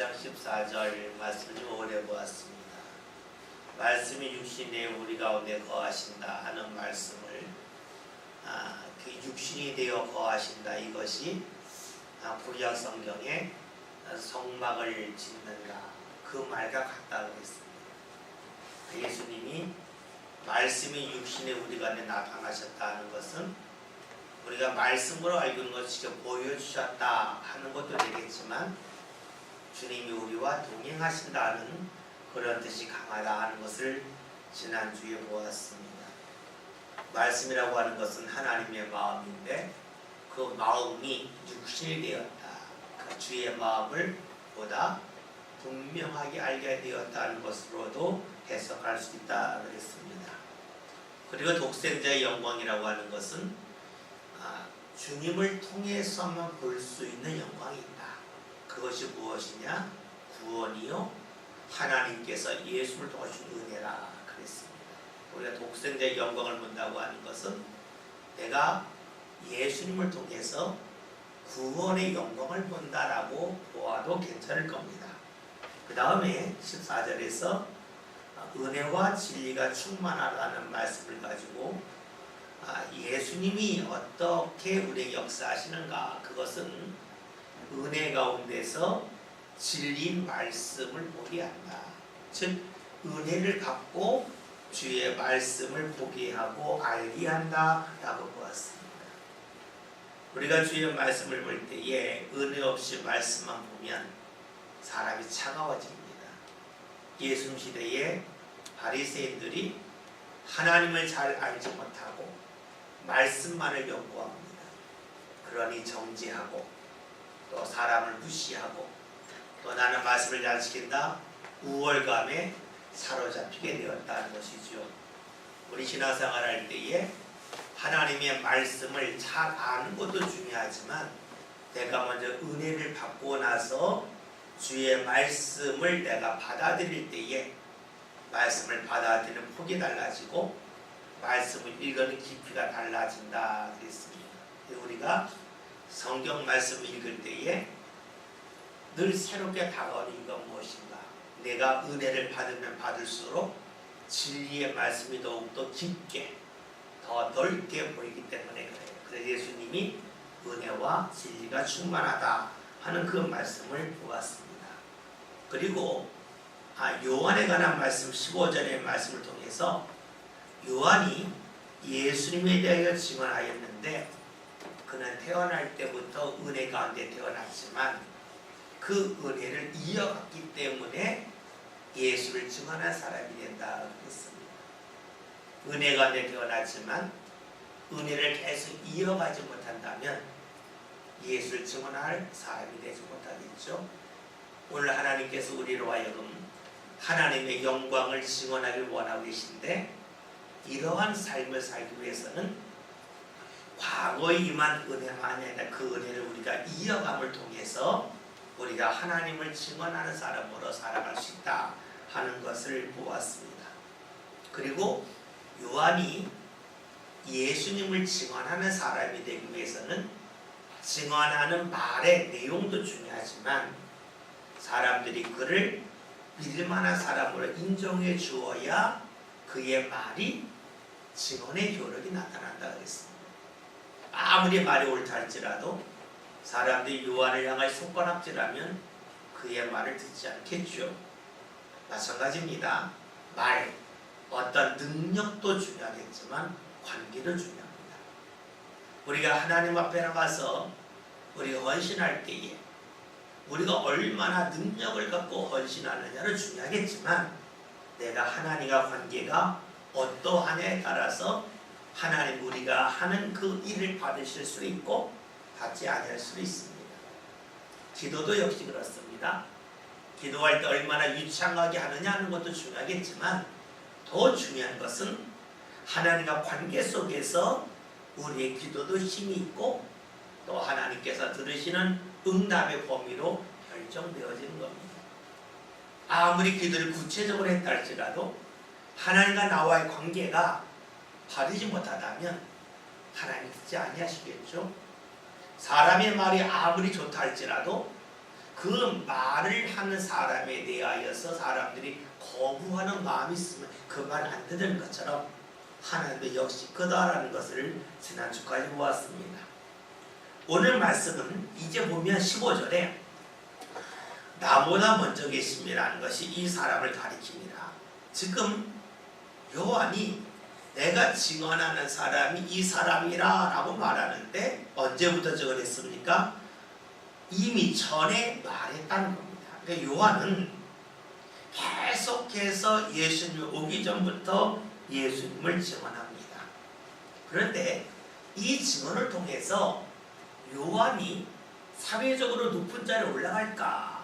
4장 14절 말씀을 좀 오래 보았습니다. 말씀이 육신에 우리 가운데 거하신다 하는 말씀을 그 육신이 되어 거하신다, 이것이 구약 성경에 성막을 짓는다 그 말과 같다고 했습니다. 예수님이 말씀이 육신에 우리 가운데 나타나셨다 는 것은 우리가 말씀으로 알고 있는 것을 직접 보여주셨다 하는 것도 되겠지만, 주님이 우리와 동행하신다는 그런 뜻이 강하다 하는 것을 지난주에 보았습니다. 말씀이라고 하는 것은 하나님의 마음인데, 그 마음이 육신이 되었다, 그 주의 마음을 보다 분명하게 알게 되었다는 것으로도 해석할 수 있다 그랬습니다. 그리고 독생자의 영광이라고 하는 것은 주님을 통해서만 볼 수 있는 영광이 있다. 그것이 무엇이냐? 구원이요, 하나님께서 예수를 통하신 은혜라 그랬습니다. 우리가 독생자의 영광을 본다고 하는 것은 내가 예수님을 통해서 구원의 영광을 본다라고 보아도 괜찮을 겁니다. 그 다음에 14절에서 은혜와 진리가 충만하다는 말씀을 가지고 예수님이 어떻게 우리에게 역사하시는가, 그것은 은혜 가운데서 진리인 말씀을 보게 한다. 즉 은혜를 갖고 주의 말씀을 보게 하고 알게 한다 라고 보았습니다. 우리가 주의 말씀을 볼 때에 은혜 없이 말씀만 보면 사람이 차가워집니다. 예수님 시대에 바리새인들이 하나님을 잘 알지 못하고 말씀만을 연구합니다. 그러니 정죄하고 또 사람을 무시하고 또 나는 말씀을 잘 지킨다 우월감에 사로잡히게 되었다는 것이죠. 우리 신앙생활 할 때에 하나님의 말씀을 잘 아는 것도 중요하지만, 내가 먼저 은혜를 받고 나서 주의 말씀을 내가 받아들일 때에 말씀을 받아들이는 폭이 달라지고 말씀을 읽는 깊이가 달라진다 그랬습니다. 우리가 성경 말씀을 읽을 때에 늘 새롭게 다가오는 이유가 무엇인가? 내가 은혜를 받으면 받을수록 진리의 말씀이 더욱더 깊게 더 넓게 보이기 때문에 그래요. 그래서 예수님이 은혜와 진리가 충만하다 하는 그 말씀을 보았습니다. 그리고 요한에 관한 말씀 15절의 말씀을 통해서 요한이 예수님에 대하여 증언하였는데, 그는 태어날 때부터 은혜 가운데 태어났지만 그 은혜를 이어갔기 때문에 예수를 증언한 사람이 된다 그랬습니다. 은혜 가운데 태어났지만 은혜를 계속 이어가지 못한다면 예수를 증언할 사람이 되지 못하겠죠. 오늘 하나님께서 우리로 하여금 하나님의 영광을 증언하길 원하고 계신데, 이러한 삶을 살기 위해서는 과거에 임한 은혜만이 아니라 그 은혜를 우리가 이어감을 통해서 우리가 하나님을 증언하는 사람으로 살아갈 수 있다 하는 것을 보았습니다. 그리고 요한이 예수님을 증언하는 사람이 되기 위해서는 증언하는 말의 내용도 중요하지만 사람들이 그를 믿을 만한 사람으로 인정해 주어야 그의 말이 증언의 효력이 나타난다 그랬습니다. 아무리 말이 옳다 할지라도 사람들이 요한을 향하여 손가락질하면 그의 말을 듣지 않겠죠. 마찬가지입니다. 말, 어떤 능력도 중요하겠지만 관계도 중요합니다. 우리가 하나님 앞에 나가서 우리가 헌신할 때에 우리가 얼마나 능력을 갖고 헌신하느냐를 중요하겠지만, 내가 하나님과 관계가 어떠하냐에 따라서 하나님 우리가 하는 그 일을 받으실 수 있고 받지 않을 수 있습니다. 기도도 역시 그렇습니다. 기도할 때 얼마나 유창하게 하느냐 하는 것도 중요하겠지만, 더 중요한 것은 하나님과 관계 속에서 우리의 기도도 힘이 있고 또 하나님께서 들으시는 응답의 범위로 결정되어지는 겁니다. 아무리 기도를 구체적으로 했다 할지라도 하나님과 나와의 관계가 바르지 못하다면 하나님 듣지 아니하시겠죠. 사람의 말이 아무리 좋다 할지라도 그 말을 하는 사람에 대하여서 사람들이 거부하는 마음이 있으면 그 말 안 듣는 것처럼 하나님도 역시 그다라는 것을 지난주까지 보았습니다. 오늘 말씀은 이제 보면 15절에 나보다 먼저 계심이라는 것이 이 사람을 가리킵니다. 지금 요한이 내가 증언하는 사람이 이 사람이라 라고 말하는데 언제부터 저걸 했습니까? 이미 전에 말했다는 겁니다. 그러니까 요한은 계속해서 예수님 오기 전부터 예수님을 증언합니다. 그런데 이 증언을 통해서 요한이 사회적으로 높은 자리에 올라갈까?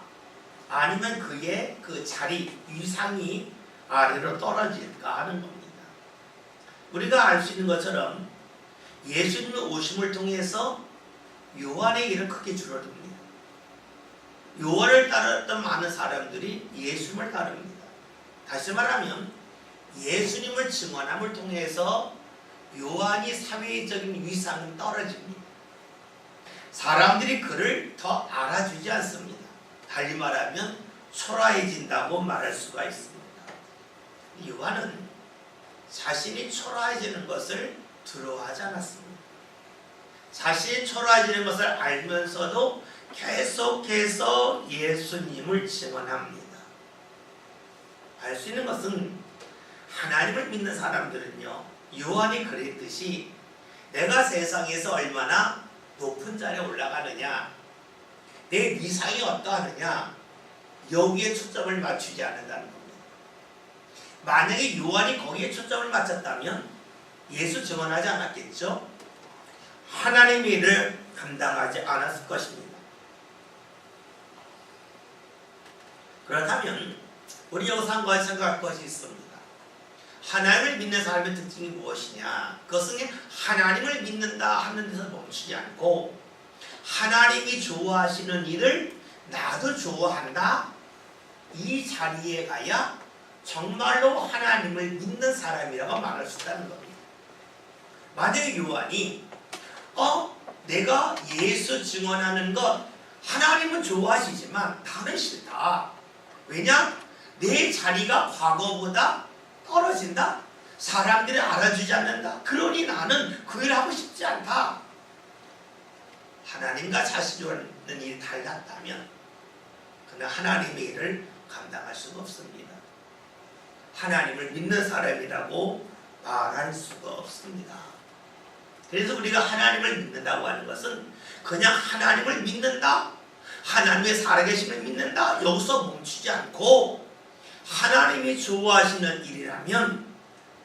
아니면 그의 그 자리, 위상이 아래로 떨어질까 하는 겁니다. 우리가 알 수 있는 것처럼 예수님의 오심을 통해서 요한의 일은 크게 줄어듭니다. 요한을 따랐던 많은 사람들이 예수님을 따릅니다. 다시 말하면 예수님을 증언함을 통해서 요한이 사회적인 위상이 떨어집니다. 사람들이 그를 더 알아주지 않습니다. 달리 말하면 초라해진다고 말할 수가 있습니다. 요한은 자신이 초라해지는 것을 두려워하지 않았습니다. 자신이 초라해지는 것을 알면서도 계속해서 예수님을 증언합니다. 알 수 있는 것은 하나님을 믿는 사람들은요, 요한이 그랬듯이 내가 세상에서 얼마나 높은 자리에 올라가느냐, 내 위상이 어떠하느냐, 여기에 초점을 맞추지 않는다는 겁니다. 만약에 요한이 거기에 초점을 맞췄다면 예수 증언하지 않았겠죠? 하나님의 일을 감당하지 않았을 것입니다. 그렇다면 우리 여기서 한 가지 생각할 것이 있습니다. 하나님을 믿는 사람의 특징이 무엇이냐? 그것은 하나님을 믿는다 하는 데서 멈추지 않고 하나님이 좋아하시는 일을 나도 좋아한다. 이 자리에 가야 정말로 하나님을 믿는 사람이라고 말할 수 있다는 겁니다. 만약에 요한이 내가 예수 증언하는 것 하나님은 좋아하시지만 나는 싫다. 왜냐? 내 자리가 과거보다 떨어진다. 사람들이 알아주지 않는다. 그러니 나는 그 일을 하고 싶지 않다. 하나님과 자신이 하는 일이 달랐다면 그는 하나님의 일을 감당할 수가 없습니다. 하나님을 믿는 사람이라고 말할 수가 없습니다. 그래서 우리가 하나님을 믿는다고 하는 것은 그냥 하나님을 믿는다, 하나님의 살아계심을 믿는다, 여기서 멈추지 않고 하나님이 좋아하시는 일이라면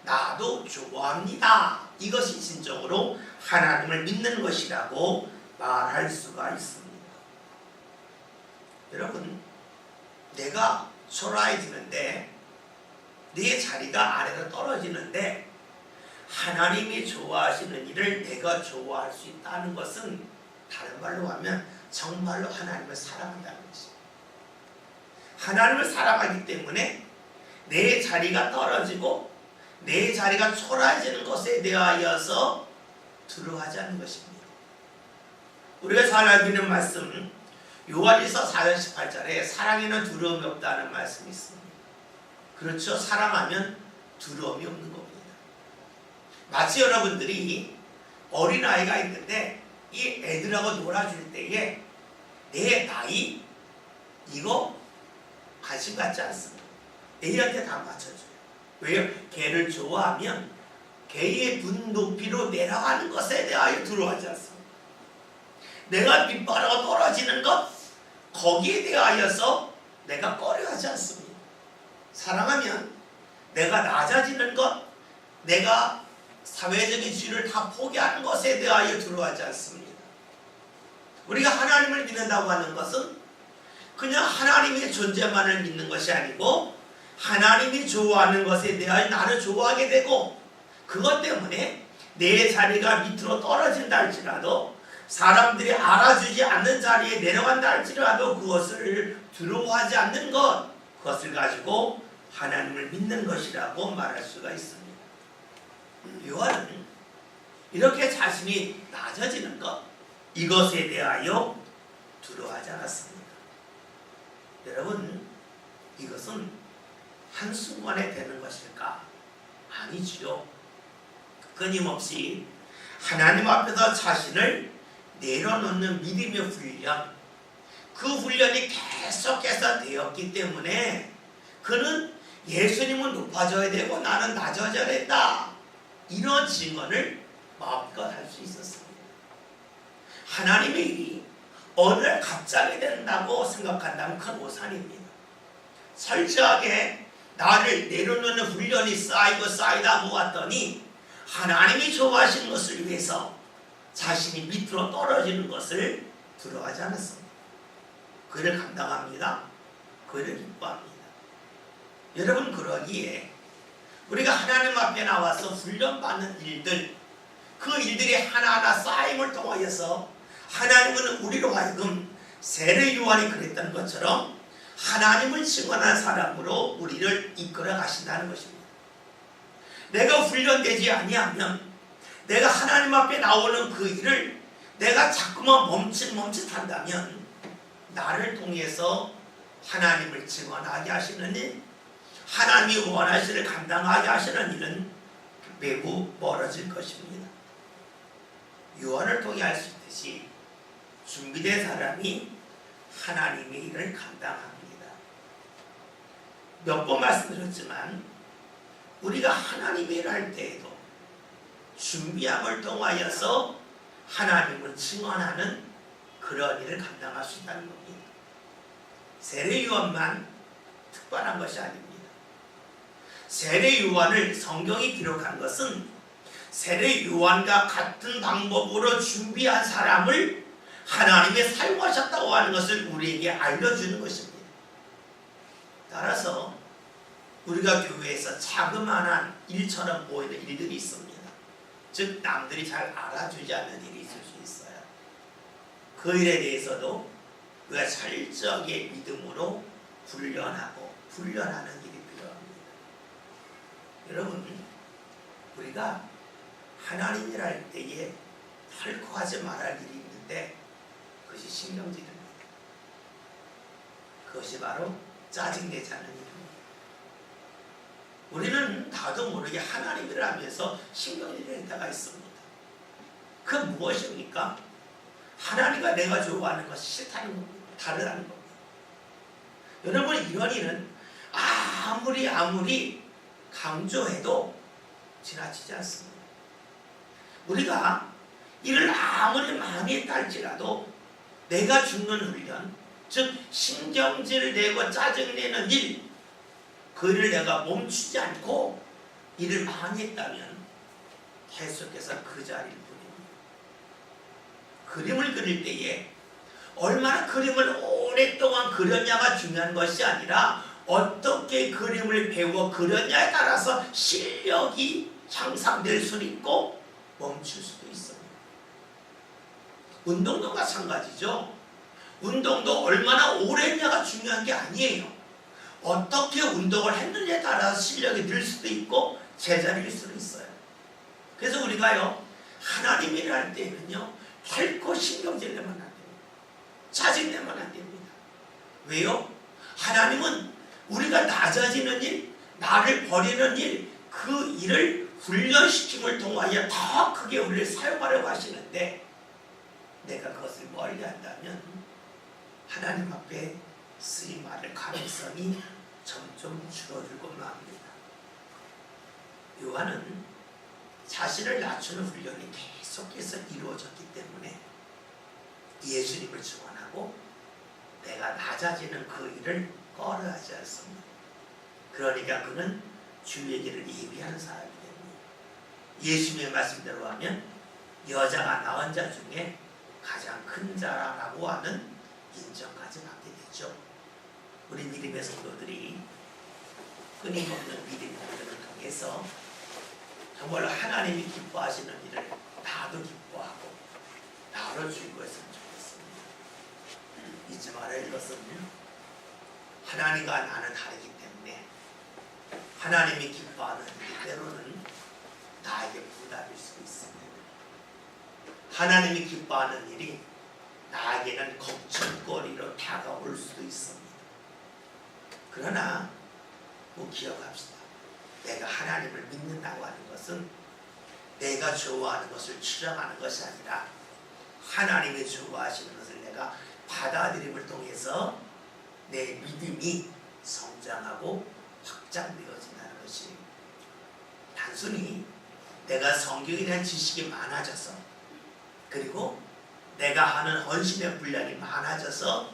나도 좋아합니다. 이것이 진정으로 하나님을 믿는 것이라고 말할 수가 있습니다. 여러분, 내가 초라해지는데 내 자리가 아래로 떨어지는데 하나님이 좋아하시는 일을 내가 좋아할 수 있다는 것은 다른 말로 하면 정말로 하나님을 사랑한다는 것입니다. 하나님을 사랑하기 때문에 내 자리가 떨어지고 내 자리가 초라해지는 것에 대하여서 두려워하지 않는 것입니다. 우리가 잘 알고 있는 말씀, 요한일서 4장 18절에 사랑에는 두려움이 없다는 말씀이 있습니다. 그렇죠. 사랑하면 두려움이 없는 겁니다. 마치 여러분들이 어린아이가 있는데 이 애들하고 놀아줄 때에 내 나이 이거 관심 갖지 않습니다. 애한테 다 맞춰줘요. 왜요? 걔를 좋아하면 걔의 눈 높이로 내려가는 것에 대하여 두려워하지 않습니다. 내가 밑바닥으로 떨어지는 것 거기에 대하여서 내가 꺼려하지 않습니다. 사랑하면 내가 낮아지는 것, 내가 사회적인 지위를 다 포기하는 것에 대하여 두려워하지 않습니다. 우리가 하나님을 믿는다고 하는 것은 그냥 하나님의 존재만을 믿는 것이 아니고 하나님이 좋아하는 것에 대하여 나를 좋아하게 되고 그것 때문에 내 자리가 밑으로 떨어진다 할지라도 사람들이 알아주지 않는 자리에 내려간다 할지라도 그것을 두려워하지 않는 것, 그것을 가지고 하나님을 믿는 것이라고 말할 수가 있습니다. 요한은 이렇게 자신이 낮아지는 것, 이것에 대하여 두려워하지 않았습니다. 여러분, 이것은 한순간에 되는 것일까? 아니지요. 끊임없이 하나님 앞에서 자신을 내려놓는 믿음의 훈련, 그 훈련이 계속해서 되었기 때문에 그는 예수님은 높아져야 되고 나는 낮아져야 된다, 이런 증언을 마음껏 할 수 있었습니다. 하나님의 일이 어느 날 갑자기 된다고 생각한다면 큰 오산입니다. 철저하게 나를 내려놓는 훈련이 쌓이다 보았더니 하나님이 좋아하시는 것을 위해서 자신이 밑으로 떨어지는 것을 두려워하지 않았습니다. 그를 감당합니다. 그를 기뻐합니다. 여러분, 그러기에 우리가 하나님 앞에 나와서 훈련받는 일들, 그 일들이 하나하나 쌓임을 통하여서 하나님은 우리로 하여금 세례 요한이 그랬던 것처럼 하나님을 증언한 사람으로 우리를 이끌어 가신다는 것입니다. 내가 훈련되지 아니하면, 내가 하나님 앞에 나오는 그 일을 내가 자꾸만 멈칫멈칫한다면 나를 통해서 하나님을 증언하게 하시는 일, 하나님이 원하시를 감당하게 하시는 일은 매우 멀어질 것입니다. 요한을 통해 알 수 있듯이 준비된 사람이 하나님의 일을 감당합니다. 몇 번 말씀드렸지만 우리가 하나님의 일을 할 때에도 준비함을 통하여서 하나님을 증언하는 그런 일을 감당할 수 있다는 겁니다. 세례 요한만 특별한 것이 아닙니다. 세례 요한을 성경이 기록한 것은 세례 요한과 같은 방법으로 준비한 사람을 하나님이 사용하셨다고 하는 것을 우리에게 알려주는 것입니다. 따라서 우리가 교회에서 자그마한 일처럼 보이는 일들이 있습니다. 즉 남들이 잘 알아주지 않는 일이 있을 수 있어요. 그 일에 대해서도 우리가 철저하게 믿음으로 훈련하는 일이 필요합니다. 여러분, 우리가 하나님 일 할 때에 결코 하지 말할 일이 있는데 그것이 신경질입니다. 그것이 바로 짜증내지 않는 일입니다. 우리는 나도 모르게 하나님 일을 하면서 신경질이 있다가 있습니다. 그 무엇입니까? 하나님과 내가 좋아하는 것이 싫다는 겁니다. 다르다는 겁니다. 여러분, 이런 일은 아무리 강조해도 지나치지 않습니다. 우리가 이를 아무리 많이 했다 할지라도 내가 죽는 훈련, 즉 신경질 내고 짜증내는 일, 그 일을 내가 멈추지 않고 일을 많이 했다면 계속해서 그 자리일 뿐입니다. 그림을 그릴 때에 얼마나 그림을 오랫동안 그렸냐가 중요한 것이 아니라 어떻게 그림을 배워 그렸냐에 따라서 실력이 향상될 수도 있고 멈출 수도 있습니다. 운동도 마찬가지죠. 운동도 얼마나 오래 했냐가 중요한 게 아니에요. 어떻게 운동을 했느냐에 따라서 실력이 늘 수도 있고 제자리일 수도 있어요. 그래서 우리가요, 하나님 일을 할 때는요, 결코 신경질 내면 안 됩니다. 짜증내면 안 됩니다. 왜요? 하나님은 우리가 낮아지는 일, 나를 버리는 일, 그 일을 훈련시킴을 통하여 더 크게 우리를 사용하려고 하시는데 내가 그것을 멀리 한다면 하나님 앞에 쓰임받을 가능성이 점점 줄어들고만 합니다. 요한은 자신을 낮추는 훈련이 계속해서 이루어졌기 때문에 예수님을 증언하고 내가 낮아지는 그 일을 꺼려하지 않습니다. 그러니까 그는 주의 길을 예비하는 사람이 됩니다. 예수님의 말씀대로 하면 여자가 낳은 자 중에 가장 큰 자라고 하는 인정까지 받게 되죠. 우리 믿음의 성도들이 끊임없는 믿음의 훈련을 통해서 정말로 하나님이 기뻐하시는 일을 나도 기뻐하고 나로 즐거워했으면 좋겠습니다. 잊지 말아야 할 것은 하나님과 나는 다르기 때문에 하나님이 기뻐하는 일 때로는 나에게 부담일 수 있습니다. 하나님이 기뻐하는 일이 나에게는 걱정거리로 다가올 수도 있습니다. 그러나 꼭 기억합시다. 내가 하나님을 믿는다고 하는 것은 내가 좋아하는 것을 추정하는 것이 아니라 하나님이 좋아하시는 것을 내가 받아들임을 통해서 내 믿음이 성장하고 확장되어진다는 것이, 단순히 내가 성경에 대한 지식이 많아져서 그리고 내가 하는 헌신의 분량이 많아져서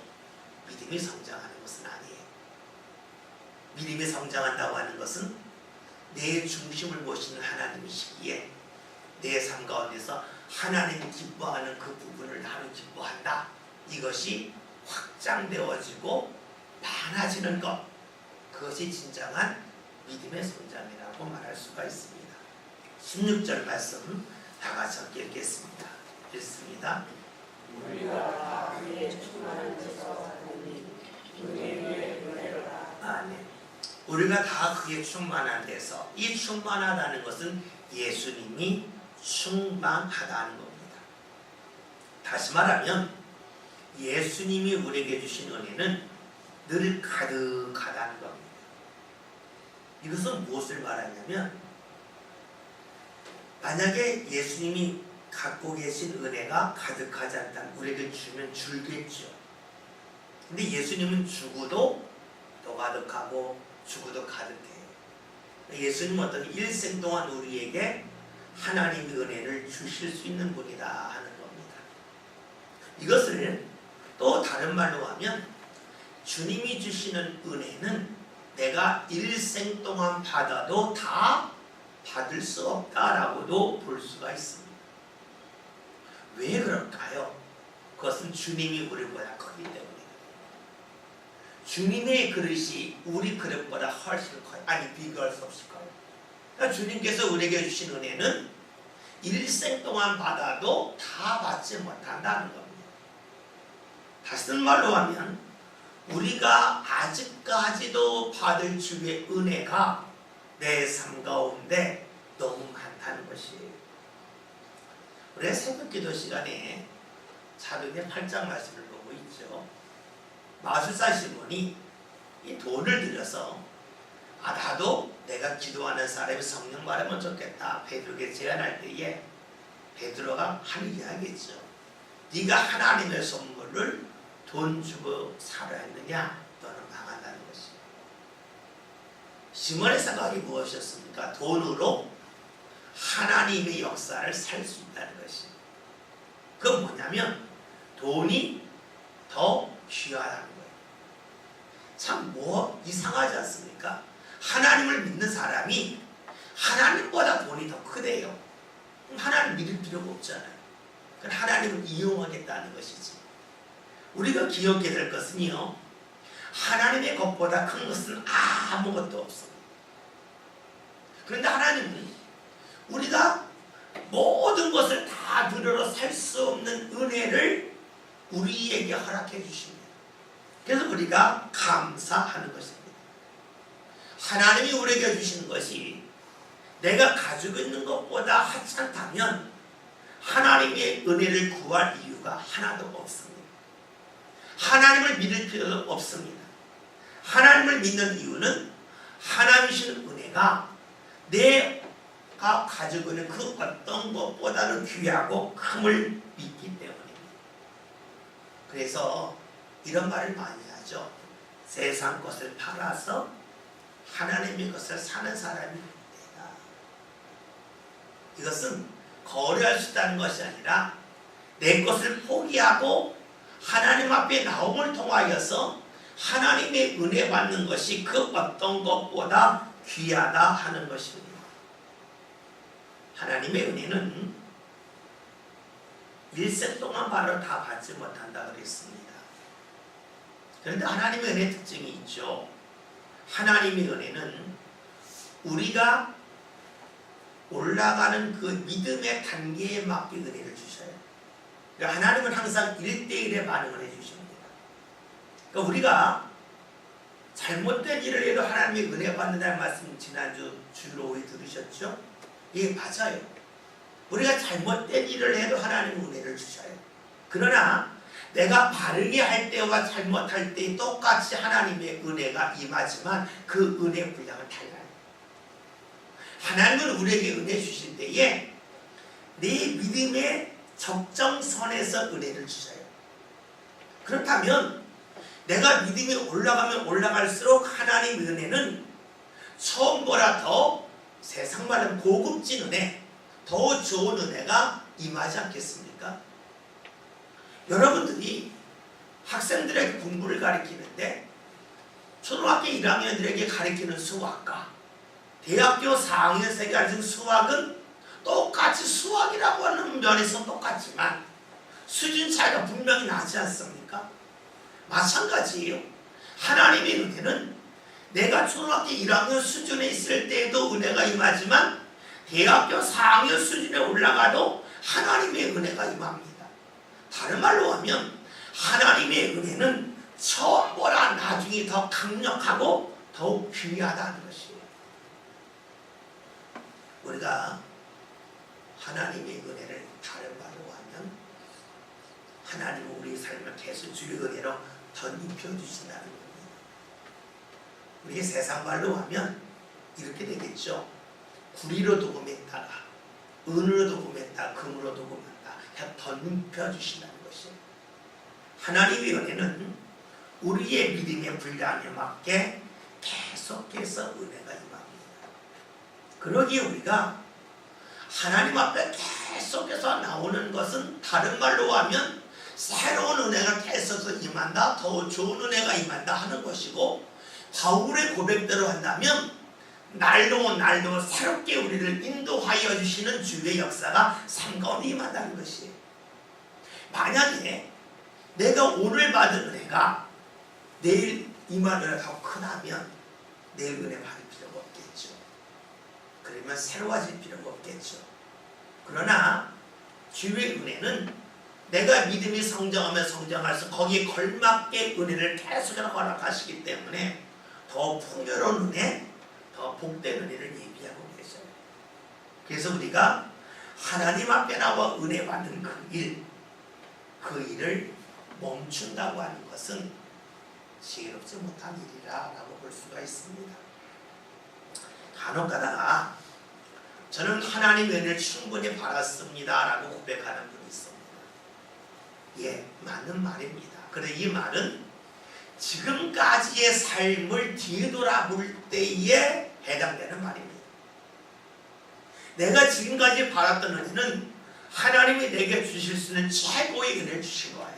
믿음이 성장하는 것은 아니에요. 믿음이 성장한다고 하는 것은 내 중심을 모시는 하나님이시기에 내 삶 가운데서 하나님이 기뻐하는 그 부분을 나는 기뻐한다. 이것이 확장되어지고 많아지는 것, 그것이 진정한 믿음의 성장이라고 말할 수가 있습니다. 16절 말씀 다 같이 함께 읽겠습니다. 읽습니다. 우리가 그의 충만한 데서 받으니 그의 은혜를 아멘. 우리가 다 그의 충만한 데서, 이 충만하다는 것은 예수님이 충만하다는 겁니다. 다시 말하면 예수님이 우리에게 주신 은혜는 늘 가득하다는 겁니다. 이것은 무엇을 말하냐면, 만약에 예수님이 갖고 계신 은혜가 가득하지 않다면 우리에게 주면 줄겠죠. 근데 예수님은 주고도 더 가득하고 주고도 가득해요. 예수님은 어떤 일생 동안 우리에게 하나님의 은혜를 주실 수 있는 분이다 하는 겁니다. 이것을 또 다른 말로 하면 주님이 주시는 은혜는 내가 일생 동안 받아도 다 받을 수 없다라고도 볼 수가 있습니다. 왜 그럴까요? 그것은 주님이 우리보다 크기 때문입니다. 주님의 그릇이 우리 그릇보다 훨씬 커요. 아니, 비교할 수 없을 거예요. 그러니까 주님께서 우리에게 주신 은혜는 일생 동안 받아도 다 받지 못한다는 겁니다. 다른 말로 하면 우리가 아직까지도 받을 주의 은혜가 내 삶 가운데 너무 많다는 것이에요. 우리가 새벽기도 시간에 사도행전 8장 말씀을 보고 있죠. 마술사 시몬이 이 돈을 들여서 나도 내가 기도하는 사람이 성령 받으면 좋겠다 베드로에게 제안할 때에 베드로가 하는 이야기겠죠. 네가 하나님의 선물을 돈 주고 사려 했느냐? 너는 망한다는 것이에요. 시몬의 생각이 무엇이었습니까? 돈으로 하나님의 역사를 살 수 있다는 것이에요. 그건 뭐냐면 돈이 더 귀하다는 거예요. 참 이상하지 않습니까? 하나님을 믿는 사람이 하나님보다 돈이 더 크대요. 하나님 믿을 필요가 없잖아요. 그럼 하나님을 이용하겠다는 것이지. 우리가 기억해야 될 것은요, 하나님의 것보다 큰 것은 아무것도 없습니다. 그런데 하나님은 우리가 모든 것을 다 들여로 살 수 없는 은혜를 우리에게 허락해 주십니다. 그래서 우리가 감사하는 것입니다. 하나님이 우리에게 주시는 것이 내가 가지고 있는 것보다 하찮다면 하나님의 은혜를 구할 이유가 하나도 없습니다. 하나님을 믿을 필요도 없습니다. 하나님을 믿는 이유는 하나님이신 은혜가 내가 가지고 있는 그 어떤 것보다는 귀하고 큼을 믿기 때문입니다. 그래서 이런 말을 많이 하죠. 세상 것을 팔아서 하나님의 것을 사는 사람이 있다. 이것은 거래할 수 있다는 것이 아니라 내 것을 포기하고 하나님 앞에 나옴을 통하여서 하나님의 은혜 받는 것이 그 어떤 것보다 귀하다 하는 것입니다. 하나님의 은혜는 일생 동안 바로 다 받지 못한다 그랬습니다. 그런데 하나님의 은혜의 특징이 있죠. 하나님의 은혜는 우리가 올라가는 그 믿음의 단계에 맞게 은혜를 주셔요. 그러니까 하나님은 항상 1대1의 반응을 해주십니다. 그러니까 우리가 잘못된 일을 해도 하나님의 은혜 받는다는 말씀 지난주 주로 오해 들으셨죠? 예, 맞아요. 우리가 잘못된 일을 해도 하나님은 은혜를 주셔요. 그러나 내가 바르게 할 때와 잘못할 때 똑같이 하나님의 은혜가 임하지만 그 은혜 분량은 달라요. 하나님은 우리에게 은혜 주실 때에 내 믿음의 적정선에서 은혜를 주셔요. 그렇다면 내가 믿음이 올라가면 올라갈수록 하나님의 은혜는 처음보다 더 세상 말은 고급진 은혜, 더 좋은 은혜가 임하지 않겠습니까? 여러분들이 학생들에게 공부를 가르치는데 초등학교 1학년들에게 가르치는 수학과 대학교 4학년생에게 가르치는 수학은 똑같이 수학이라고 하는 면에서 똑같지만 수준 차이가 분명히 나지 않습니까? 마찬가지예요. 하나님의 은혜는 내가 초등학교 1학년 수준에 있을 때에도 은혜가 임하지만 대학교 4학년 수준에 올라가도 하나님의 은혜가 임합니다. 다른 말로 하면 하나님의 은혜는 처음보다 나중에 더 강력하고 더욱 귀하다는 것이에요. 우리가 하나님의 은혜를 다른 말로 하면 하나님은 우리 삶을 계속 주의 은혜로 더 입혀주신다는 겁니다. 우리 세상 말로 하면 이렇게 되겠죠. 구리로 두고 맸다가 은으로 두고 맸다, 금으로 두고 맸다, 더 입혀주신다는 것이에요. 하나님의 은혜는 우리의 믿음의 분량에 맞게 계속해서 은혜가 임합니다. 그러기에 우리가 하나님 앞에 계속해서 나오는 것은 다른 말로 하면 새로운 은혜가 계속해서 임한다, 더 좋은 은혜가 임한다 하는 것이고, 바울의 고백대로 한다면 날로 날로 새롭게 우리를 인도하여 주시는 주의 역사가 삶 가운데 임한다는 것이에요. 만약에 내가 오늘 받은 은혜가 내일 임할 은혜가 더 크다면 내일 은혜 받을 필요가 없겠죠. 그러면 새로워질 필요가 없겠죠. 그러나 주의 은혜는 내가 믿음이 성장하면 성장할수록 거기에 걸맞게 은혜를 계속해서 허락하시기 때문에 더 풍요로운 은혜, 더 복된 은혜를 예비하고 계셔요. 그래서 우리가 하나님 앞에 나와 은혜 받는 그 일을 멈춘다고 하는 것은 지혜롭지 못한 일이라고 볼 수가 있습니다. 간혹 가다가 저는 하나님의 은혜를 충분히 받았습니다 라고 고백하는 분이 있습니다. 예, 맞는 말입니다. 그런데 이 말은 지금까지의 삶을 뒤돌아볼 때에 해당되는 말입니다. 내가 지금까지 받았던 은혜는 하나님이 내게 주실 수 있는 최고의 은혜를 주신 거예요.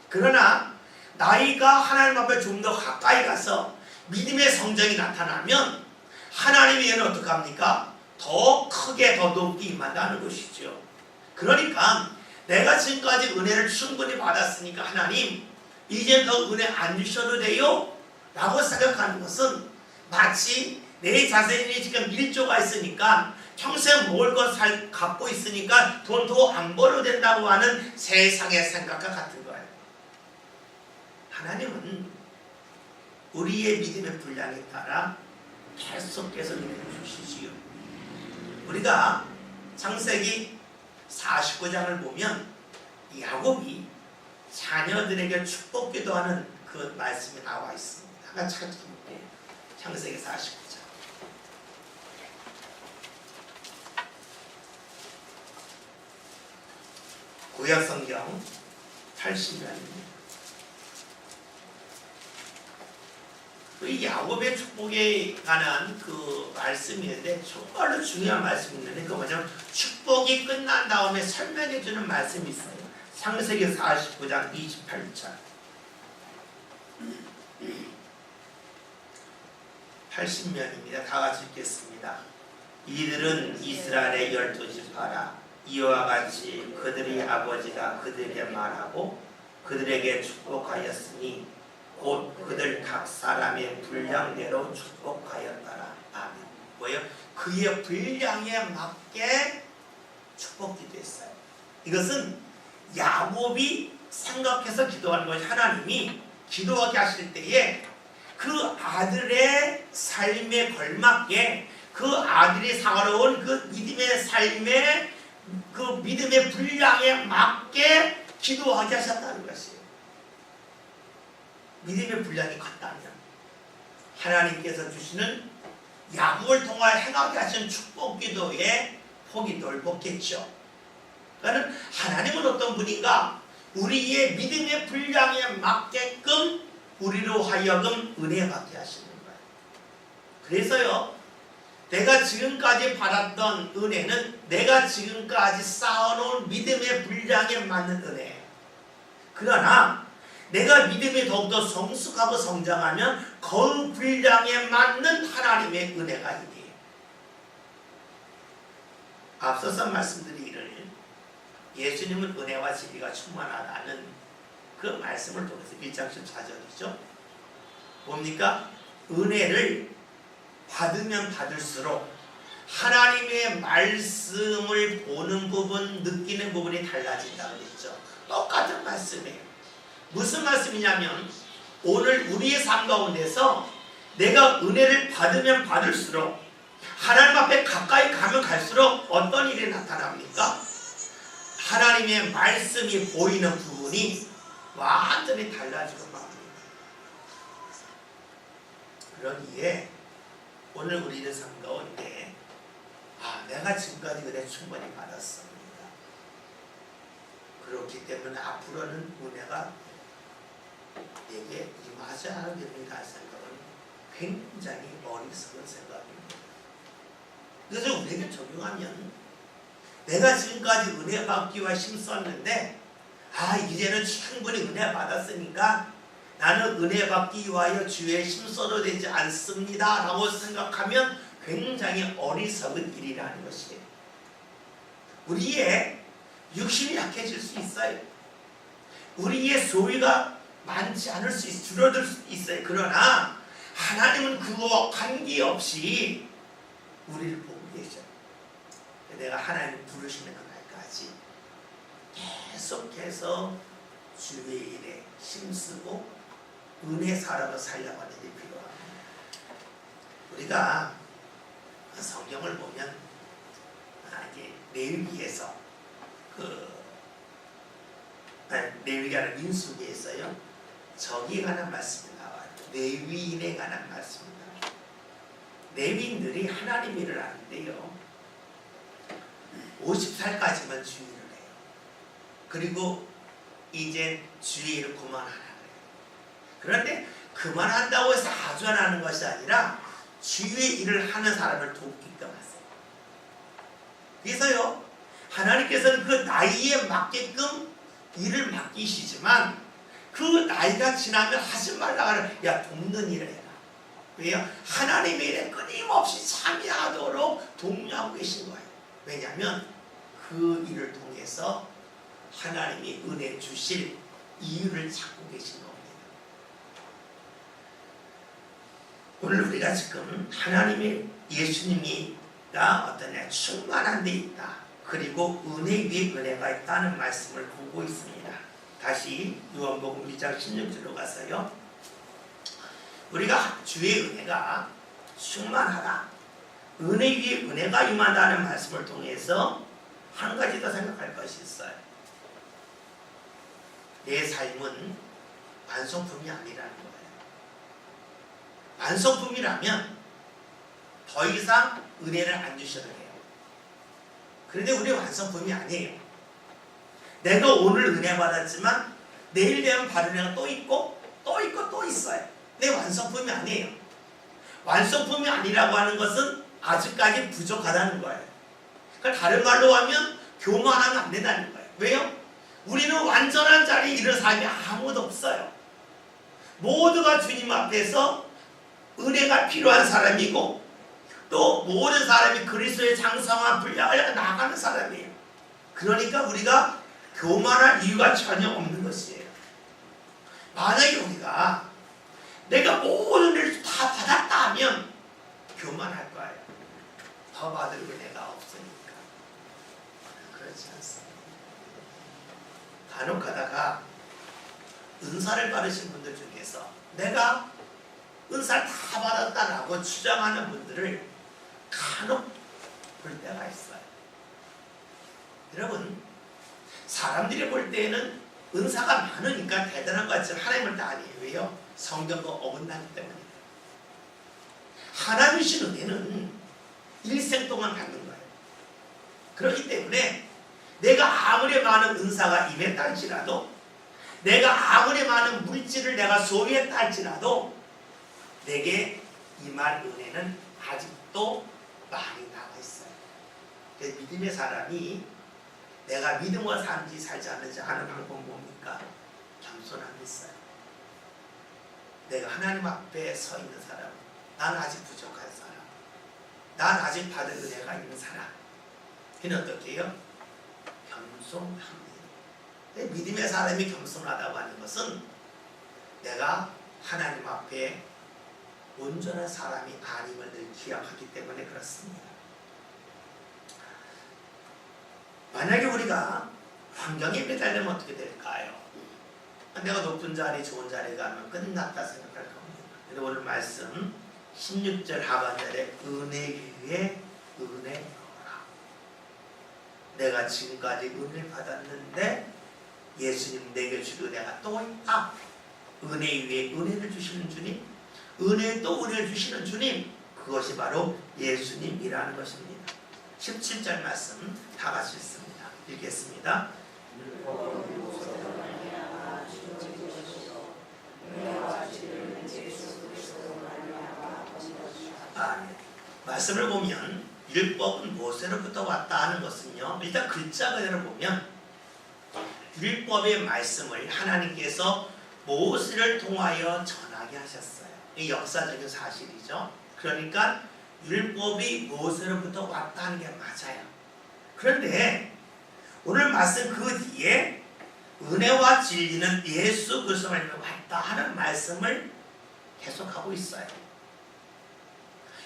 그러나 나이가 하나님 앞에 좀 더 가까이 가서 믿음의 성장이 나타나면 하나님의 은혜는 어떻게 합니까? 더 크게 더 높게 임한다는 것이죠. 그러니까 내가 지금까지 은혜를 충분히 받았으니까 하나님 이제 더 은혜 안 주셔도 돼요? 라고 생각하는 것은 마치 내 자신이 지금 일조가 있으니까 평생 먹을 것 갖고 있으니까 돈 더 안 벌어도 된다고 하는 세상의 생각과 같은 거예요. 하나님은 우리의 믿음의 분량에 따라 계속해서 은혜를 주시지요. 우리가 창세기 49장을 보면 야곱이 자녀들에게 축복 기도하는 그 말씀이 나와 있습니다. 한번 찾아볼게요. 창세기 49장. 구약성경 80년입니다. 이 야곱의 축복에 관한 그 말씀이 있는데 정말로 중요한 말씀이 있는데 그 뭐냐면 축복이 끝난 다음에 설명해 주는 말씀이 있어요. 창세기 49장 28절 80년입니다. 다 같이 읽겠습니다. 이들은 이스라엘의 12지파라. 이와 같이 그들의 아버지가 그들에게 말하고 그들에게 축복하였으니 곧 그들 각 사람의 분량대로 축복하였더라. 아멘. 뭐예요? 그의 분량에 맞게 축복 기도했어요. 이것은 야곱이 생각해서 기도하는 것이 하나님이 기도하게 하실 때에 그 아들의 삶에 걸맞게 그 아들이 살아온 그 믿음의 삶에 그 믿음의 분량에 맞게 기도하게 하셨다는 것이에요. 믿음의 분량이 컸다면 하나님께서 주시는 야곱을 통하여 행하게 하신 축복 기도의 폭이 넓었겠죠. 그러니까 하나님은 어떤 분인가? 우리의 믿음의 분량에 맞게끔 우리로 하여금 은혜 받게 하시는 거예요. 그래서요, 내가 지금까지 받았던 은혜는 내가 지금까지 쌓아놓은 믿음의 분량에 맞는 은혜예요. 그러나 내가 믿음이 더욱더 성숙하고 성장하면 그 분량에 맞는 하나님의 은혜가 있네요. 앞서서 말씀드리기를 예수님은 은혜와 진리가 충만하다는 그 말씀을 통해서 1장 14절이죠. 뭡니까? 은혜를 받으면 받을수록 하나님의 말씀을 보는 부분, 느끼는 부분이 달라진다고 했죠. 똑같은 말씀이에요. 무슨 말씀이냐면 오늘 우리의 삶 가운데서 내가 은혜를 받으면 받을수록 하나님 앞에 가까이 가면 갈수록 어떤 일이 나타납니까? 하나님의 말씀이 보이는 부분이 완전히 달라지고 맙니다. 그러기에 오늘 우리의 삶 가운데 내가 지금까지 은혜 충분히 받았습니다. 그렇기 때문에 앞으로는 은혜가 내게 임하지 않게 됩니다. 생각은 굉장히 어리석은 생각입니다. 그래서 우리에게 적용하면 내가 지금까지 은혜 받기와 힘썼는데 이제는 충분히 은혜 받았으니까 나는 은혜 받기 위하여 주의 힘써도 되지 않습니다 라고 생각하면 굉장히 어리석은 일이라는 것이에요. 우리의 육신이 약해질 수 있어요. 우리의 소유가 많지 않을 수 있어요. 줄어들 수 있어요. 그러나 하나님은 그거와 관계없이 우리를 보고 계셔요. 내가 하나님 부르시는 그날까지 계속해서 주의 일에 힘쓰고 은혜 사람을 살려가는 일이 필요합니다. 우리가 성경을 보면 이제 레위기에서 레위기가 아니라 민수기에서요 저기에 관한 말씀이 나와요. 레위인에 관한 말씀이 나와요. 레위인들이 하나님 일을 하는데요 50살까지만 주의를 해요. 그리고 이제 주의 일을 그만하라 그래요. 그런데 그만한다고 해서 아주 안 하는 것이 아니라 주의 일을 하는 사람을 돕게끔 하세요. 그래서요 하나님께서는 그 나이에 맞게끔 일을 맡기시지만 그 나이가 지나면 하지 말라고 하는 돕는 일을 해라. 왜요? 하나님의 일에 끊임없이 참여하도록 독려하고 계신 거예요. 왜냐하면 그 일을 통해서 하나님이 은혜 주실 이유를 찾고 계신 겁니다. 오늘 우리가 지금 하나님의 예수님이가 어떠냐 충만한 데 있다. 그리고 은혜 위에 은혜가 있다는 말씀을 보고 있습니다. 다시 요한복음 1장 16절로 가서요. 우리가 주의 은혜가 충만하다. 은혜 위에 은혜가 임한다는 말씀을 통해서 한 가지 더 생각할 것이 있어요. 내 삶은 완성품이 아니라는 거예요. 완성품이라면 더 이상 은혜를 안 주셔도 해요. 그런데 우리 완성품이 아니에요. 내가 오늘 은혜 받았지만 내일 되면 받은 은혜가 또 있고 또 있고 또 있어요. 내 완성품이 아니에요. 완성품이 아니라고 하는 것은 아직까지 부족하다는 거예요. 그러니까 다른 말로 하면 교만하면 안 된다는 거예요. 왜요? 우리는 완전한 자리에 이런 사람이 아무도 없어요. 모두가 주님 앞에서 은혜가 필요한 사람이고 또 모든 사람이 그리스도의 장성한 분량을 나아가는 사람이에요. 그러니까 우리가 교만할 이유가 전혀 없는 것이에요. 만약에 우리가 내가 모든 일을 다 받았다 하면 교만할 거예요. 더 받을 은혜가 없으니까. 그렇지 않습니다. 간혹 가다가 은사를 받으신 분들 중에서 내가 은사를 다 받았다라고 주장하는 분들을 간혹 볼 때가 있어요. 여러분 사람들이 볼 때에는 은사가 많으니까 대단한 것 같지만 하나님 볼 때 아니에요. 왜요? 성경과 어긋나기 때문이에요. 하나님 주신 은혜는 일생 동안 받는 거예요. 그렇기 때문에 내가 아무리 많은 은사가 임했다 할지라도, 내가 아무리 많은 물질을 내가 소유했다 할지라도 내게 임할 은혜는 아직도 많이 남아있어요. 믿음의 사람이 내가 믿음으로 사는지 살지 않는지 하는 방법은 뭡니까? 겸손함이 있어요. 내가 하나님 앞에 서 있는 사람, 난 아직 부족한 사람, 난 아직 받을 은혜가 있는 사람, 이는 어떻게 해요? 겸손합니다. 믿음의 사람이 겸손하다고 하는 것은 내가 하나님 앞에 온전한 사람이 아님을 늘 기억하기 때문에 그렇습니다. 만약에 우리가 환경에 매달리면 어떻게 될까요? 내가 높은 자리, 좋은 자리에 가면 끝났다 생각할 겁니다. 그래서 오늘 말씀 16절 하반절에 은혜 위에 은혜 넣어라. 내가 지금까지 은혜를 받았는데 예수님 내게 줄 은혜가 또 있다. 은혜 위에 은혜를 주시는 주님, 은혜에 또 은혜를 주시는 주님, 그것이 바로 예수님이라는 것입니다. 17절 말씀 다 같이 읽습니다. 읽겠습니다. 말씀을 보면 율법은 모세로부터 왔다 하는 것은요, 일단 글자 그대로 보면 율법의 말씀을 하나님께서 모세를 통하여 전하게 하셨어요. 이 역사적인 사실이죠. 그러니까 율법이 모세로부터 왔다 하는 게 맞아요. 그런데 오늘 말씀 그 뒤에 은혜와 진리는 예수 그리스도로 왔다 하는 말씀을 계속하고 있어요.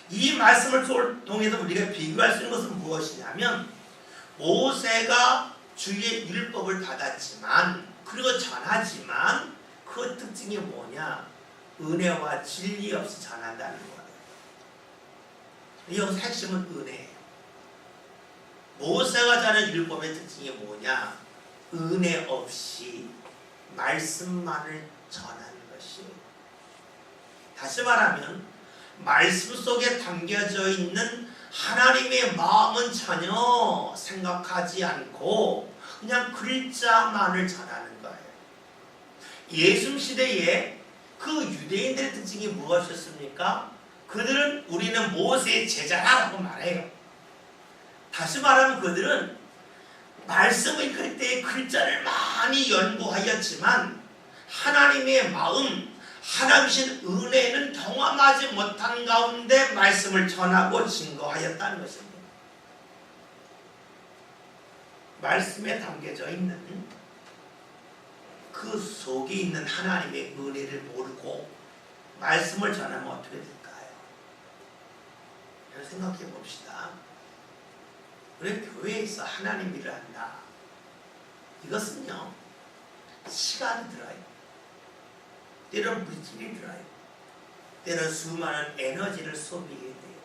이 말씀을 통해서 우리가 비교할 수 있는 것은 무엇이냐면, 모세가 주의 율법을 받았지만, 그리고 전하지만 그 특징이 뭐냐? 은혜와 진리 없이 전한다는 거예요. 여기서 핵심은 은혜예요. 모세가 전한 율법의 특징이 뭐냐? 은혜 없이 말씀만을 전하는 것이에요. 다시 말하면 말씀 속에 담겨져 있는 하나님의 마음은 전혀 생각하지 않고 그냥 글자만을 전하는 거예요. 예수님 시대에 그 유대인들의 특징이 무엇이었습니까? 그들은 우리는 모세의 제자라고 말해요. 다시 말하면 그들은 말씀을 읽을 때 글자를 많이 연구하였지만 하나님의 마음, 하나님신 은혜는 경험하지 못한 가운데 말씀을 전하고 증거하였다는 것입니다. 말씀에 담겨져 있는 그 속에 있는 하나님의 은혜를 모르고 말씀을 전하면 어떻게 될까요? 생각해 봅시다. 우리 교회에서 하나님 일을 한다. 이것은요, 시간이 들어요. 때로는 물질이 들어요. 때로는 수많은 에너지를 소비해야 돼요.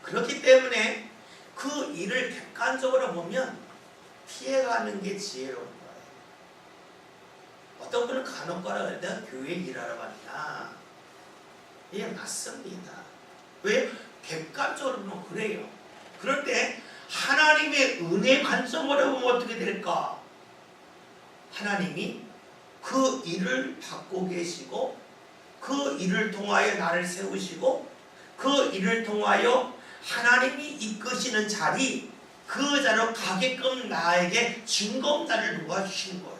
그렇기 때문에 그 일을 객관적으로 보면 피해가는 게 지혜로운 거예요. 어떤 분은 간혹가다 내가 교회에 일하러 간다. 예, 맞습니다. 왜? 객관적으로 보면 그래요. 그런데 하나님의 은혜 관점으로 보면 어떻게 될까? 하나님이 그 일을 받고 계시고 그 일을 통하여 나를 세우시고 그 일을 통하여 하나님이 이끄시는 자리, 그 자로 가게끔 나에게 증거자를 놓아주시는 거예요.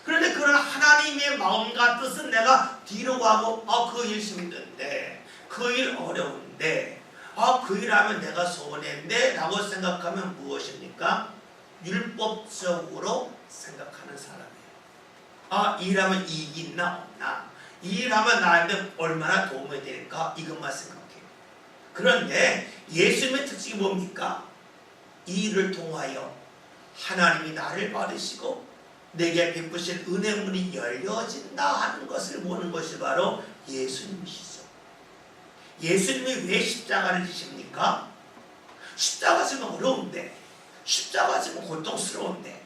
그런데 그런 하나님의 마음과 뜻은 내가 뒤로 가고 그 일 힘든데, 그 일 어려운데, 그 일 하면 내가 손해인데 라고 생각하면 무엇입니까? 율법적으로 생각하는 사람이에요. 이 일하면 이익이 있나 없나, 이 일하면 나한테 얼마나 도움이 될까, 이것만 생각해요. 그런데 예수님의 특징이 뭡니까? 이 일을 통하여 하나님이 나를 받으시고 내게 베푸실 은혜문이 열려진다 하는 것을 보는 것이 바로 예수님이시죠. 예수님이 왜 십자가를 지십니까? 십자가 지면 어려운데, 십자가 지면 고통스러운데,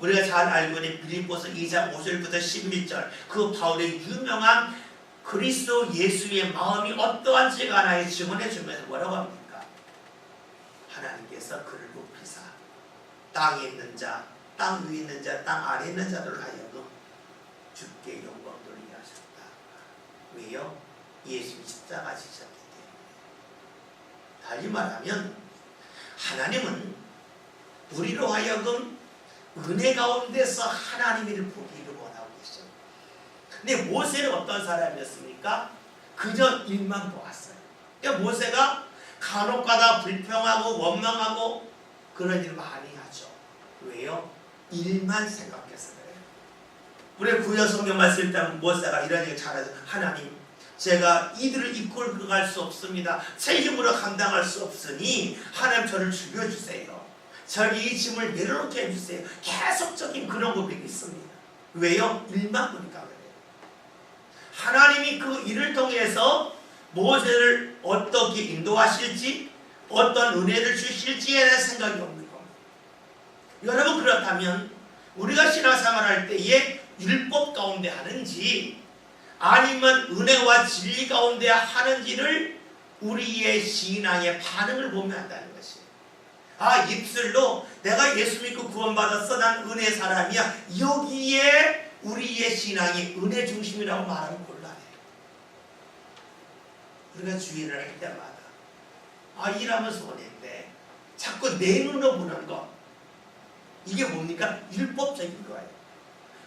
우리가 잘 알고 있는 빌립보서 2장 5절부터 11절 그 바울의 유명한 그리스도 예수의 마음이 어떠한지 간하에 증언해 주면서 뭐라고 합니까? 하나님께서 그를 높이사 땅에 있는 자, 땅 위에 있는 자, 땅 아래에 있는 자들을 하여금 주께 영광 돌리게 하셨다. 왜요? 예수님이 십자가 지셨기 때문에. 달리 말하면 하나님은 우리로 하여금 은혜 가운데서 하나님을 보기를 원하고 계셔요. 근데 모세는 어떤 사람이었습니까? 그저 일만 보았어요. 그러니까 모세가 간혹가다 불평하고 원망하고 그런 일 많이 하죠. 왜요? 일만 생각해서 그래요. 우리 구약 성경 말씀 때 모세가 이런 얘기 잘하죠. 하나님, 제가 이들을 이끌어갈 수 없습니다. 제 힘으로 감당할 수 없으니 하나님 저를 죽여주세요. 저기 이 짐을 내려놓게 해주세요. 계속적인 그런 고백이 있습니다. 왜요? 일만 보니까 그래요. 하나님이 그 일을 통해서 모세를 어떻게 인도하실지 어떤 은혜를 주실지에 대한 생각이 없는 겁니다. 여러분, 그렇다면 우리가 신앙생활할 때에 율법 가운데 하는지 아니면 은혜와 진리 가운데 하는지를 우리의 신앙의 반응을 보면 한다는 것이에요. 아, 입술로 내가 예수 믿고 구원받았어, 난 은혜 사람이야, 여기에 우리의 신앙이 은혜 중심이라고 말하면 곤란해요. 우리가 주의를 할 때마다 아, 일하면서 은혜인데 자꾸 내 눈으로 보는 것, 이게 뭡니까? 율법적인 거예요.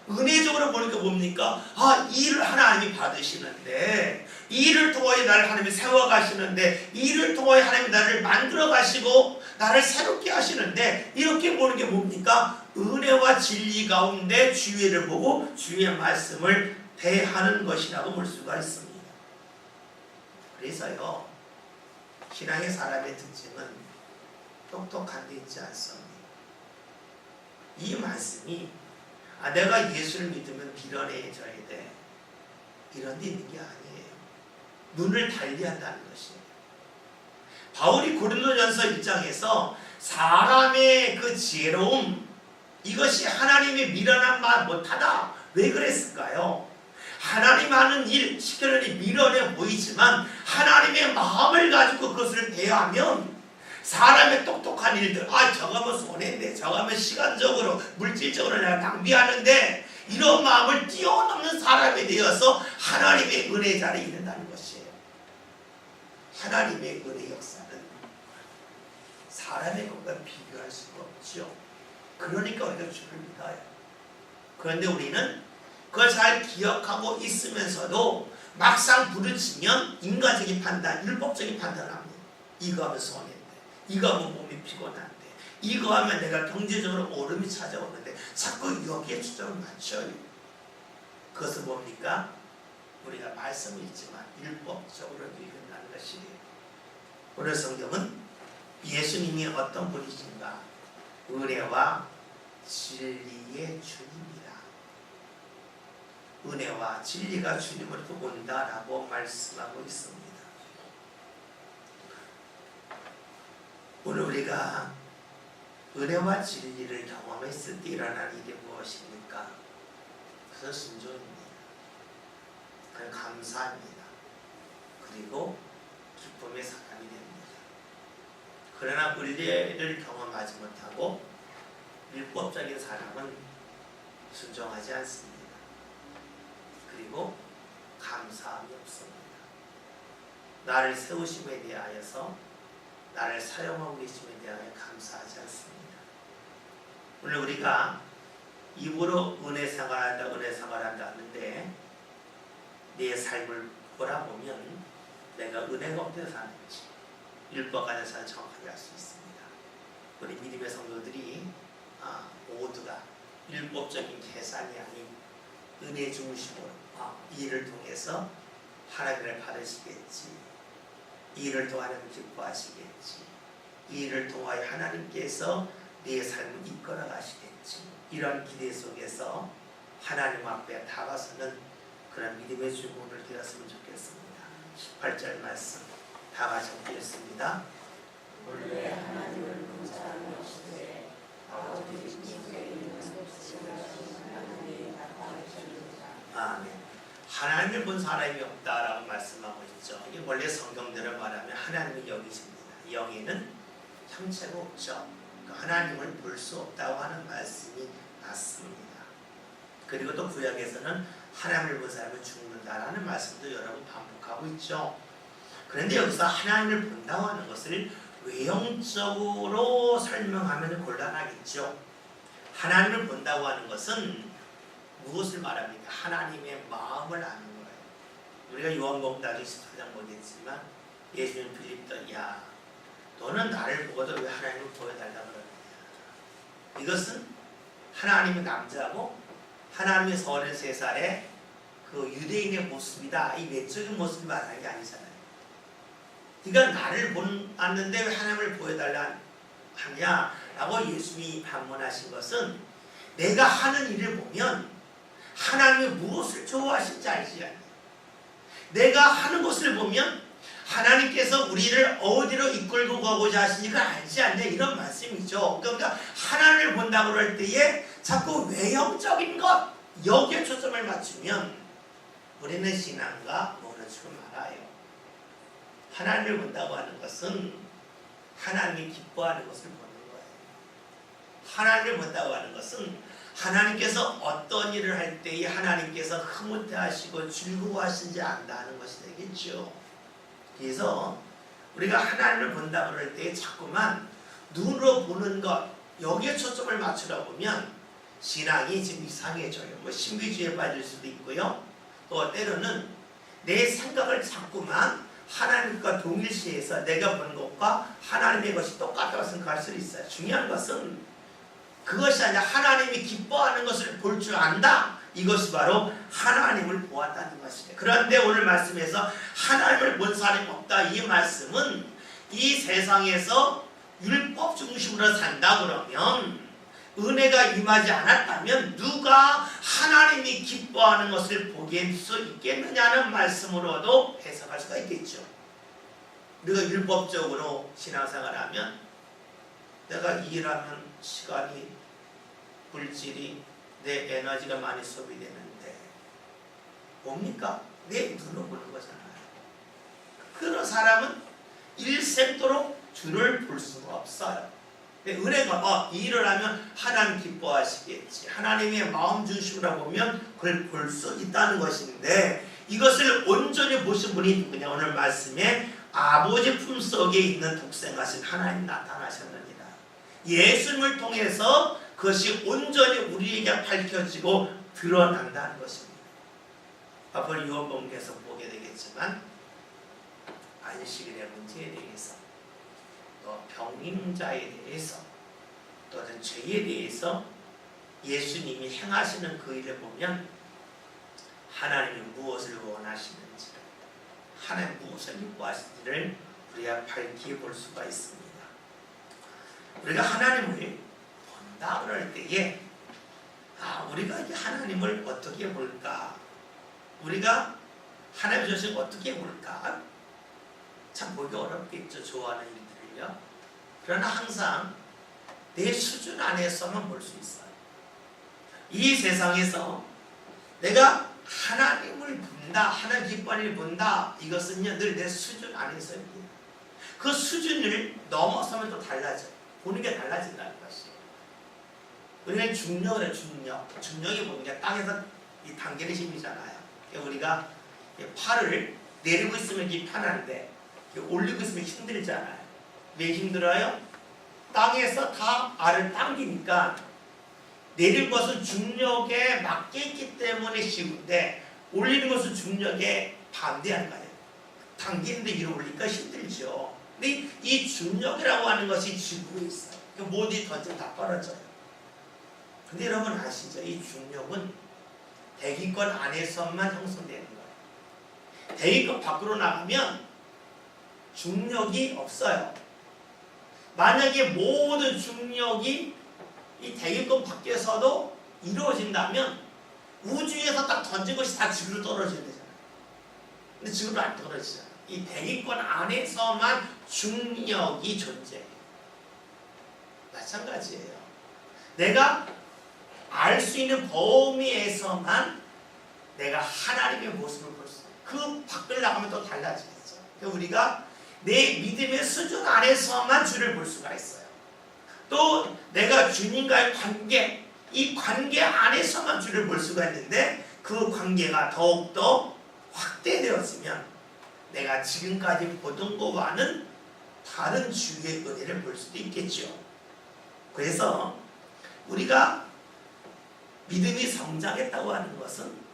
은혜적으로 보니까 뭡니까? 아, 이 일을 하나님이 받으시는데, 이 일을 통하여 나를 하나님이 세워가시는데, 이 일을 통하여 하나님이 나를 만들어 가시고 나를 새롭게 하시는데, 이렇게 보는 게 뭡니까? 은혜와 진리 가운데 주의를 보고 주의 말씀을 대하는 것이라고 볼 수가 있습니다. 그래서요, 신앙의 사람의 특징은 똑똑한 데 있지 않습니다. 이 말씀이 아, 내가 예수를 믿으면 비련해져야 돼, 이런 데 있는 게 아니에요. 눈을 달리한다는 것이에요. 바울이 고린도전서 1장에서 사람의 그 지혜로움, 이것이 하나님의 미련한 말 못하다, 왜 그랬을까요? 하나님 하는 일, 시켜내니 미련해 보이지만 하나님의 마음을 가지고 그것을 대하면 사람의 똑똑한 일들, 아, 저거 하면 손해인데, 저거 하면 시간적으로 물질적으로 내가 낭비하는데, 이런 마음을 뛰어넘는 사람이 되어서 하나님의 은혜 자리에 이른다는 것이에요. 하나님의 은혜 역사는 사람의 것과 비교할 수가 없죠. 그러니까 우리가 주를 믿어요. 그런데 우리는 그걸 잘 기억하고 있으면서도 막상 부딪히면 인간적인 판단, 율법적인 판단을 합니다. 이거 하면 손해인데, 이거 하면 몸이 피곤한데, 이거 하면 내가 경제적으로 오름이 찾아오는데 자꾸 여기에 초점을 맞춰요. 그것은 뭡니까? 우리가 말씀을 읽지만 율법적으로 읽는다는 것이에요. 오늘 성경은 예수님이 어떤 분이신가? 은혜와 진리의 주님이라. 은혜와 진리가 주님으로부터 온다라고 말씀하고 있습니다. 오늘 우리가 은혜와 진리를 경험했을 때 일어나는 일이 무엇입니까? 그것은 순종입니다. 그건 감사합니다. 그리고 기쁨의 사람이 됩니다. 그러나 은혜를 경험하지 못하고 율법적인 사람은 순종하지 않습니다. 그리고 감사함이 없습니다. 나를 세우심에 대하여서, 나를 사용하고 계심에 대하여 감사하지 않습니다. 오늘 우리가 입으로 은혜 생활한다, 은혜 생활한다 하는데 내 삶을 돌아보면 내가 은혜가 어떻게 사는지 율법 안에서 정확하게 알 수 있습니다. 우리 믿음의 성도들이 모두가 율법적인 계산이 아닌 은혜 중심으로 이 일을 통해서 하나님을 받으시겠지, 이 일을 통하여 하나님을 기뻐하시겠지, 이 일을 통하여 하나님께서 내 삶을 이끌어 가시겠지, 이런 기대 속에서 하나님 앞에 다가서는 그런 믿음의 주문을 되었으면 좋겠습니다. 18절 말씀 다 같이 읽겠습니다. 본래 하나님을 범사하는 것이되 아버지 중에 있는 지나신 하나님의 나타나셨느니라. 아멘. 하나님을 본 사람이 없다라고 말씀하고 있죠. 이게 원래 성경대로 말하면 하나님을 영이십니다. 영에는 형체가 없죠. 하나님을 볼 수 없다고 하는 말씀이 맞습니다. 그리고 또 구약에서는 하나님을 본 사람은 죽는다라는 말씀도 여러 번 반복하고 있죠. 그런데 여기서 하나님을 본다고 하는 것을 외형적으로 설명하면 곤란하겠죠. 하나님을 본다고 하는 것은 무엇을 말합니까? 하나님의 마음을 아는 거예요. 우리가 요한복음 14장 보겠지만 예수님 빌립도 야 너는 나를 보고도 왜 하나님을 보여달라고 그러느냐. 이것은 하나님의 남자고 하나님의 33살의 그 유대인의 모습이다. 이 외적인 모습을 말하는 게 아니잖아요. 그러니까 나를 보았는데 왜 하나님을 보여달라 하냐라고 예수님이 반문하신 것은 내가 하는 일을 보면 하나님이 무엇을 좋아하실지 알지 않아요. 내가 하는 것을 보면 하나님께서 우리를 어디로 이끌고 가고자 하시니까 알지 않냐 이런 말씀이죠. 그러니까 하나님을 본다고 할 때에 자꾸 외형적인 것 여기에 초점을 맞추면 우리는 신앙과 무너지고 말아요. 하나님을 본다고 하는 것은 하나님이 기뻐하는 것을 보는 거예요. 하나님을 본다고 하는 것은 하나님께서 어떤 일을 할 때에 하나님께서 흐뭇해하시고 즐거워하시는지 안다는 것이 되겠죠. 그래서 우리가 하나님을 본다고 할 때에 자꾸만 눈으로 보는 것 여기에 초점을 맞추다 보면 신앙이 지금 이상해져요. 뭐 신비주의에 빠질 수도 있고요. 또 때로는 내 생각을 자꾸만 하나님과 동일시해서 내가 보는 것과 하나님의 것이 똑같다고 생각할 수 있어요. 중요한 것은 그것이 아니라 하나님이 기뻐하는 것을 볼 줄 안다. 이것이 바로 하나님을 보았다는 것이에요. 그런데 오늘 말씀에서 하나님을 본 사람이 없다. 이 말씀은 이 세상에서 율법 중심으로 산다 그러면 은혜가 임하지 않았다면 누가 하나님이 기뻐하는 것을 보게 할 수 있겠느냐는 말씀으로도 해석할 수가 있겠죠. 우리가 율법적으로 신앙생활하면 내가 일하면 시간이 물질이 내 에너지가 많이 소비되는데 뭡니까? 내 눈으로 보는 거잖아요. 그런 사람은 일생도록 주를 볼 수가 없어요. 은혜가 일을 하면 하나님 기뻐하시겠지. 하나님의 마음 중심으로 보면 그걸 볼 수 있다는 것인데 이것을 온전히 보신 분이 누구냐? 오늘 말씀에 아버지 품속에 있는 독생하신 하나님 나타나셨느니라. 예수님을 통해서 그것이 온전히 우리에게 밝혀지고 드러난다는 것입니다. 앞으로 요한복음에서 보게 되겠지만 안식일의 문제에 대해서 또 병임자에 대해서 또는 죄에 대해서 예수님이 행하시는 그 일을 보면 하나님이 무엇을 원하시는지 하나님 무엇을 기뻐하시는지를 우리가 밝히 볼 수가 있습니다. 우리가 하나님을 본다 그럴 때에 우리가 하나님을 어떻게 볼까? 우리가 하나님 자신을 어떻게 볼까? 참 보기 어렵겠죠. 좋아하는 일들을요. 그러나 항상 내 수준 안에서만 볼 수 있어요. 이 세상에서 내가 하나님을 본다, 하나님 기뻐하는 일을 본다, 이것은요 늘 내 수준 안에서입니다. 그 수준을 넘어서면 또 달라져요. 보는 게 달라진다는 것이에요. 우리는 중력을 해요. 중력이 뭐냐? 땅에서 이 당기는 힘이잖아요. 우리가 팔을 내리고 있으면 이게 편한데 올리고 있으면 힘들잖아요. 왜 힘들어요? 땅에서 다 알을 당기니까 내릴 것은 중력에 맞게 있기 때문에 쉬운데 올리는 것은 중력에 반대하는 거예요. 당기는데 위로 올리니까 힘들죠. 근데 이 중력이라고 하는 것이 지구에 있어요. 모두 던지면 다 떨어져요. 근데 여러분 아시죠? 이 중력은 대기권 안에서만 형성되는 거예요. 대기권 밖으로 나가면 중력이 없어요. 만약에 모든 중력이 이 대기권 밖에서도 이루어진다면 우주에서 딱 던진 것이 다 지구로 떨어져야 되잖아요. 근데 지구로 안 떨어지잖아요. 이 대기권 안에서만 중력이 존재해요. 마찬가지예요. 내가 알 수 있는 범위에서만 내가 하나님의 모습을 볼 수 있어요. 그 밖을 나가면 또 달라지겠죠. 그러니까 우리가 내 믿음의 수준 안에서만 주를 볼 수가 있어요. 또 내가 주님과의 관계, 이 관계 안에서만 주를 볼 수가 있는데 그 관계가 더욱더 확대되었으면 내가 지금까지 보던 것과는 다른 주의 은혜를 볼 수도 있겠죠. 그래서 우리가 믿음이 성장했다고 하는 것은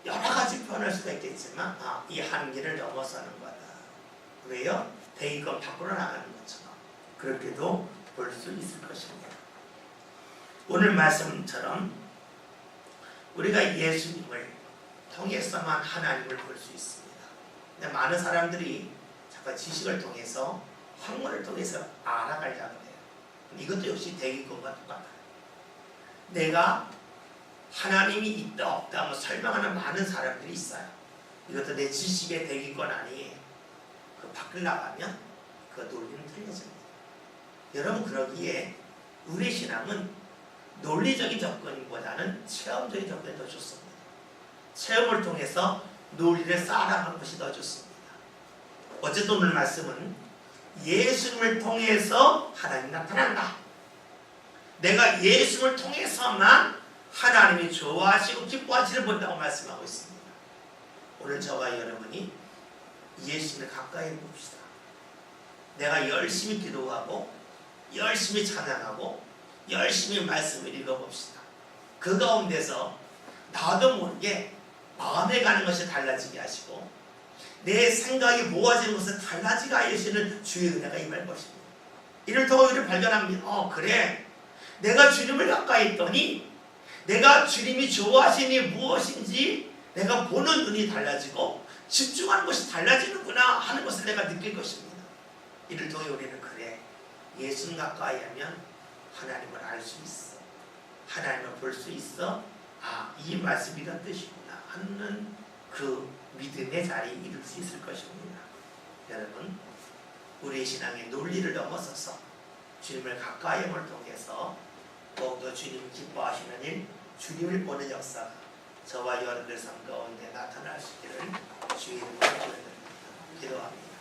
여러 가지 표현할 수가 있겠지만 이 한계를 넘어서는 거다. 왜요? 대기권 밖으로 나가는 것처럼 그렇게도 볼 수 있을 것입니다. 오늘 말씀처럼 우리가 예수님을 통해서만 하나님을 볼 수 있습니다. 근데 많은 사람들이 자꾸 지식을 통해서 학문을 통해서 알아가려고 해요. 이것도 역시 대기권과 똑같아요. 내가 하나님이 있다 없다 뭐 설명하는 많은 사람들이 있어요. 이것도 내 지식의 대기권 아니에요. 그 밖을 나가면 그 논리는 틀려집니다. 여러분 그러기에 우리 신앙은 논리적인 접근보다는 체험적인 접근이 더 좋습니다. 체험을 통해서 논리를 쌓아나가는 것이 더 좋습니다. 어쨌든 오늘 말씀은 예수님을 통해서 하나님이 나타난다. 내가 예수님을 통해서만 하나님이 좋아하시고 기뻐하시를 본다고 말씀하고 있습니다. 오늘 저와 여러분이 예수님을 가까이 봅시다. 내가 열심히 기도하고 열심히 찬양하고 열심히 말씀을 읽어봅시다. 그 가운데서 나도 모르게 마음에 가는 것이 달라지게 하시고 내 생각이 모아지는 것을 달라지게 하시는 주의 은혜가 임할 것입니다. 이를 통해 우리를 발견합니다. 그래, 내가 주님을 가까이 있더니 내가 주님이 좋아하시니 무엇인지 내가 보는 눈이 달라지고 집중하는 것이 달라지는구나 하는 것을 내가 느낄 것입니다. 이를 통해 우리는 그래, 예수님 가까이 하면 하나님을 알 수 있어, 하나님을 볼 수 있어, 이 말씀이 이런 뜻이구나 하는 그 믿음의 자리에 이룰 수 있을 것입니다. 여러분, 우리의 신앙의 논리를 넘어서서 주님을 가까이 함을 통해서 더욱더 주님 기뻐하시는 일, 주님을 보는 역사가 저와 여러분들 삶 가운데 나타나시기를 주의 이름으로 기도합니다.